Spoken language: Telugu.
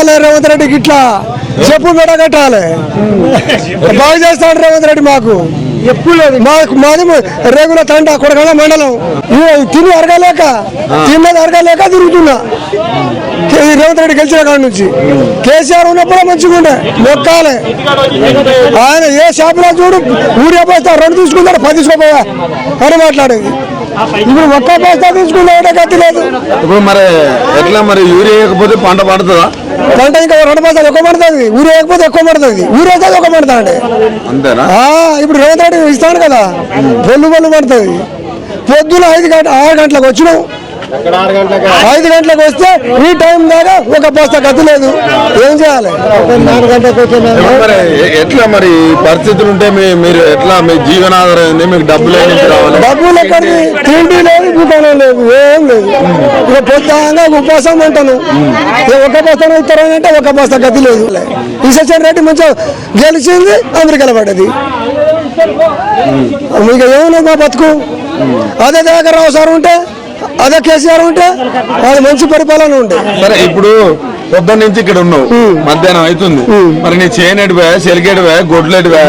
చెప్పాలి రేవంత్ రెడ్డికి, ఇట్లా చెప్పు మెడగట్టాలి. బాగా చేస్తాడు రేవంత్ రెడ్డి. మాకు ఎప్పుడు లేదు, మాది రేగుల తండ కొడగల మండలం. తిని అరగలేక తిన్నది అరగలేక తిరుగుతున్నా. రేవంత్ రెడ్డి గెలిచిన కాడి నుంచి కేసీఆర్ ఉన్నప్పుడే మంచిగా ఉండే మొక్కాలే. ఆయన ఏ షాపులో చూడు ఊరే పోస్తా 2 తీసుకుంటాడు 10 తీసుకోపోయా అని మాట్లాడేది. ఇప్పుడు ఒక్క బస్తా తీసుకున్నా గతి లేదు. ఇప్పుడు మరి ఎట్లా మరి యూరియా వేయకపోతే పంట పడుతుందా? పంట ఇంకా 2 బస్తాలు ఎక్కువ పడుతుంది, ఊరు వేయకపోతే ఎక్కువ పడుతుంది, ఊరు వేస్తే ఎక్కువ పడుతుంది. అంతేనా? ఇప్పుడు రేవంత్ రెడ్డి ఇస్తాను కదా, బొల్లు పడుతుంది. పొద్దున 6 గంటలకు వచ్చినాం, 5 గంటలకు వస్తే ఈ టైం దాకా ఒక బస్తా గతి లేదు. ఏం చేయాలి? 4 గంటలకు మరి ఎట్లా మరి పరిస్థితులు ఉంటే మీరు ఎట్లా మీ జీవనాధారం ఏంది? మీకు డబ్బులు రావాలి? డబ్బులు ఎక్కడికి? తిండి లేదు, దుకాణం లేదు, ఏం లేదు. ఇక పొద్దుగా ఉపవాసం ఉంటాను. ఒక బస్తాను ఇస్తారని అంటే ఒక బస్తా గతి లేదు. కిషన్ రెడ్డి మంచిగా గెలిచింది, అమెరికాలో పడ్డది. మీకు ఏమన్నా మా బతుకు? అదే దగ్గర రావు సార్ ఉంటే, అదే కేసీఆర్ ఉంటే అది మంచి పరిపాలన ఉండే. సరే, ఇప్పుడు పొద్దున్న నుంచి ఇక్కడ ఉన్నావు, మధ్యాహ్నం అవుతుంది, మరి నీ చేయనడివా, చెలికేడివా, గొడ్లెడివా?